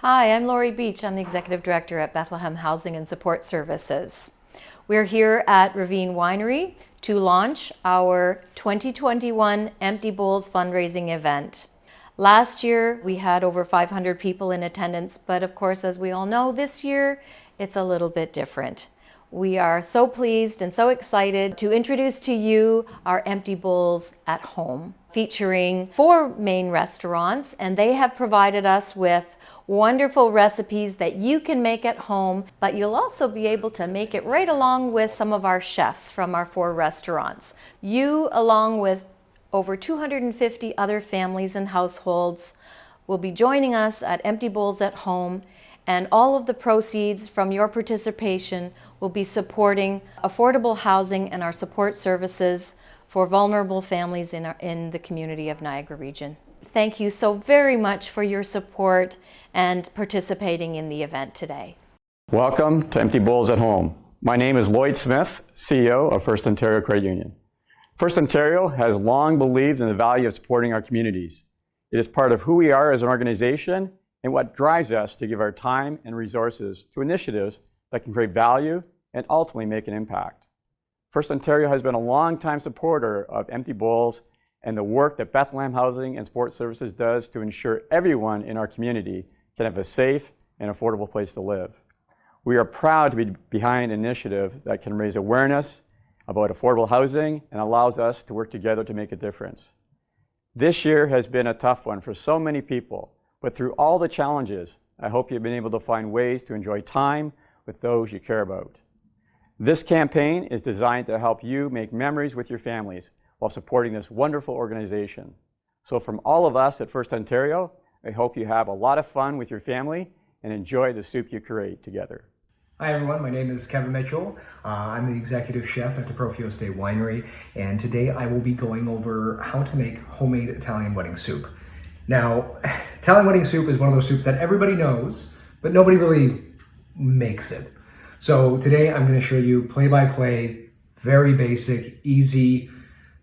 Hi, I'm Lori Beach. I'm the Executive Director at Bethlehem Housing and Support Services. We're here at Ravine Winery to launch our 2021 Empty Bowls fundraising event. Last year, we had over 500 people in attendance, but of course, as we all know, this year, it's a little bit different. We are so pleased and so excited to introduce to you our Empty Bowls at Home, featuring 4 main restaurants, and they have provided us with wonderful recipes that you can make at home, but you'll also be able to make it right along with some of our chefs from our 4 restaurants. You, along with over 250 other families and households, will be joining us at Empty Bowls at Home, and all of the proceeds from your participation will be supporting affordable housing and our support services for vulnerable families in the community of Niagara Region. Thank you so very much for your support and participating in the event today. Welcome to Empty Bowls at Home. My name is Lloyd Smith, CEO of First Ontario Credit Union. First Ontario has long believed in the value of supporting our communities. It is part of who we are as an organization and what drives us to give our time and resources to initiatives that can create value and ultimately make an impact. First Ontario has been a long-time supporter of Empty Bowls and the work that Bethlehem Housing and Support Services does to ensure everyone in our community can have a safe and affordable place to live. We are proud to be behind an initiative that can raise awareness about affordable housing and allows us to work together to make a difference. This year has been a tough one for so many people, but through all the challenges, I hope you've been able to find ways to enjoy time with those you care about. This campaign is designed to help you make memories with your families while supporting this wonderful organization. So from all of us at First Ontario, I hope you have a lot of fun with your family and enjoy the soup you create together. Hi everyone, my name is Kevin Mitchell. I'm the executive chef at the Profio Estate Winery, and today I will be going over how to make homemade Italian wedding soup. Now, Italian wedding soup is one of those soups that everybody knows, but nobody really makes it. So today I'm going to show you play-by-play, very basic, easy,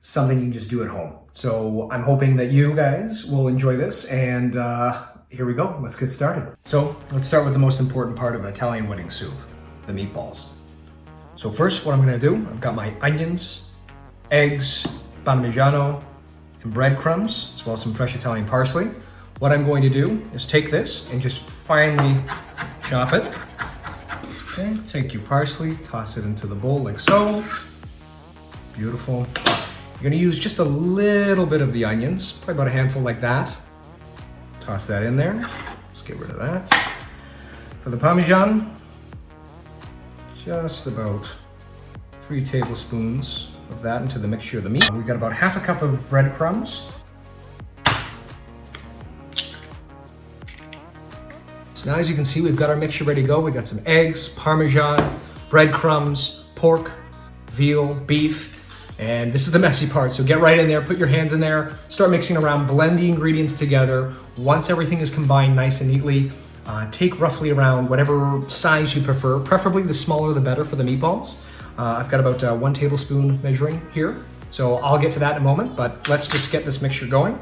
something you can just do at home. So I'm hoping that you guys will enjoy this, and here we go. Let's get started. So let's start with the most important part of an Italian wedding soup, the meatballs. So first, what I'm going to do, I've got my onions, eggs, parmigiano, and breadcrumbs, as well as some fresh Italian parsley. What I'm going to do is take this and just finely chop it. Okay, take your parsley, toss it into the bowl like so. Beautiful. You're going to use just a little bit of the onions, probably about a handful like that. Toss that in there. Let's get rid of that. For the Parmesan, just about 3 tablespoons of that into the mixture of the meat. We've got about half a cup of breadcrumbs. So now as you can see, we've got our mixture ready to go. We've got some eggs, Parmesan, breadcrumbs, pork, veal, beef. And this is the messy part, so get right in there, put your hands in there, start mixing around, blend the ingredients together. Once everything is combined nice and neatly, take roughly around whatever size you prefer, preferably the smaller the better for the meatballs. I've got about 1 tablespoon measuring here, so I'll get to that in a moment, but let's just get this mixture going.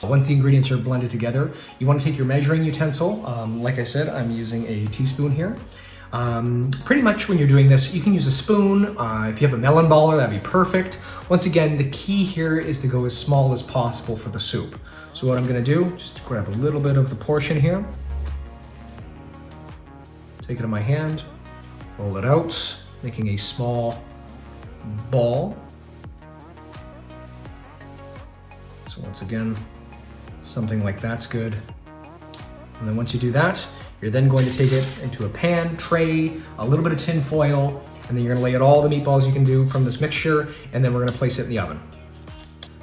Once the ingredients are blended together, you want to take your measuring utensil. Like I said, I'm using a teaspoon here. Pretty much when you're doing this, you can use a spoon. If you have a melon baller, that'd be perfect. Once again, the key here is to go as small as possible for the soup. So what I'm gonna do, just grab a little bit of the portion here, take it in my hand, roll it out, making a small ball. So once again, something like that's good. And then once you do that, you're then going to take it into a pan, tray, a little bit of tin foil, and then you're gonna lay out all the meatballs you can do from this mixture, and then we're gonna place it in the oven.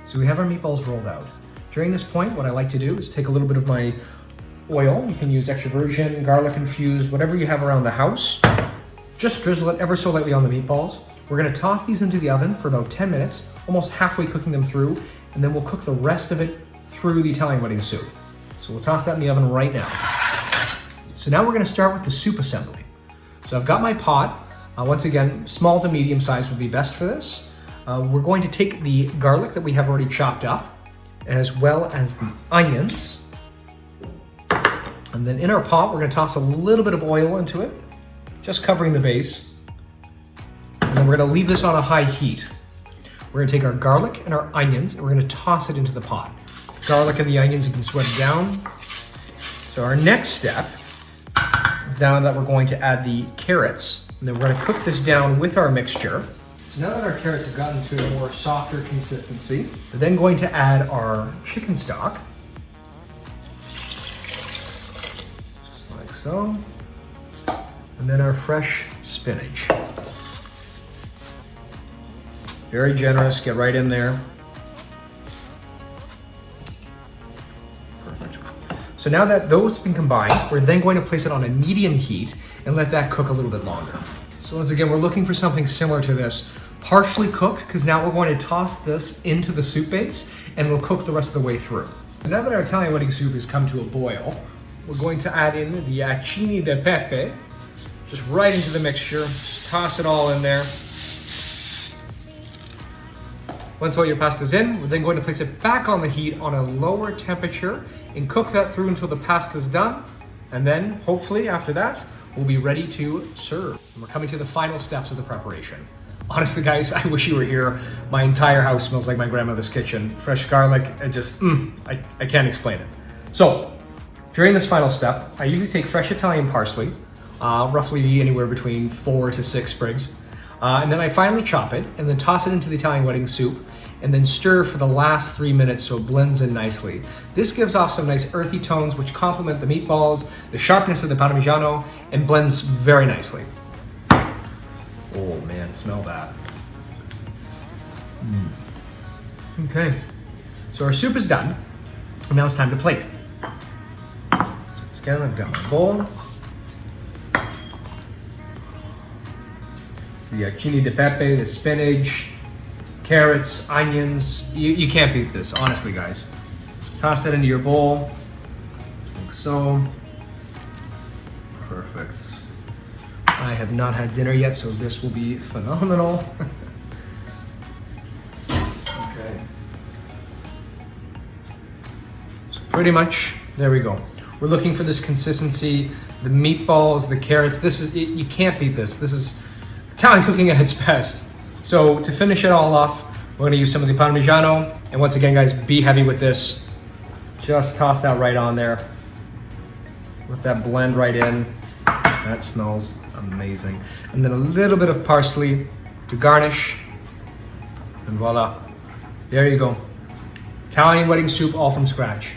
So we have our meatballs rolled out. During this point, what I like to do is take a little bit of my oil. You can use extra virgin, garlic infused, whatever you have around the house. Just drizzle it ever so lightly on the meatballs. We're gonna toss these into the oven for about 10 minutes, almost halfway cooking them through, and then we'll cook the rest of it through the Italian wedding soup. So we'll toss that in the oven right now. So now we're gonna start with the soup assembly. So I've got my pot. Once again, small to medium size would be best for this. We're going to take the garlic that we have already chopped up, as well as the onions. And then in our pot, we're gonna toss a little bit of oil into it, just covering the base. And then we're gonna leave this on a high heat. We're gonna take our garlic and our onions and we're gonna toss it into the pot. Garlic and the onions have been sweated down. So our next step is now that we're going to add the carrots. And then we're gonna cook this down with our mixture. So now that our carrots have gotten to a more softer consistency, we're then going to add our chicken stock. Just like so. And then our fresh spinach. Very generous, get right in there. Perfect. So now that those have been combined, we're then going to place it on a medium heat and let that cook a little bit longer. So once again, we're looking for something similar to this, partially cooked, because now we're going to toss this into the soup base and we'll cook the rest of the way through. And now that our Italian wedding soup has come to a boil, we're going to add in the acini di pepe, just right into the mixture, toss it all in there. Once all your pasta's in, we're then going to place it back on the heat on a lower temperature and cook that through until the pasta's done. And then, hopefully, after that, we'll be ready to serve. And we're coming to the final steps of the preparation. Honestly, guys, I wish you were here. My entire house smells like my grandmother's kitchen. Fresh garlic, and just, I can't explain it. So, during this final step, I usually take fresh Italian parsley, roughly anywhere between 4 to 6 sprigs. And then I finally chop it and then toss it into the Italian wedding soup and then stir for the last 3 minutes so it blends in nicely. This gives off some nice earthy tones which complement the meatballs, the sharpness of the Parmigiano, and blends very nicely. Oh man, smell that. Okay, so our soup is done, and now it's time to plate. So once again, I've got my bowl. The acini di pepe, the spinach, carrots, onions. You can't beat this, honestly, guys. So toss that into your bowl, like so. Perfect. I have not had dinner yet, so this will be phenomenal. Okay. So pretty much, there we go. We're looking for this consistency, the meatballs, the carrots. This is, you can't beat this. This is Italian cooking at its best. So to finish it all off, we're gonna use some of the Parmigiano. And once again, guys, be heavy with this. Just toss that right on there. Let that blend right in. That smells amazing. And then a little bit of parsley to garnish. And voila, there you go. Italian wedding soup all from scratch.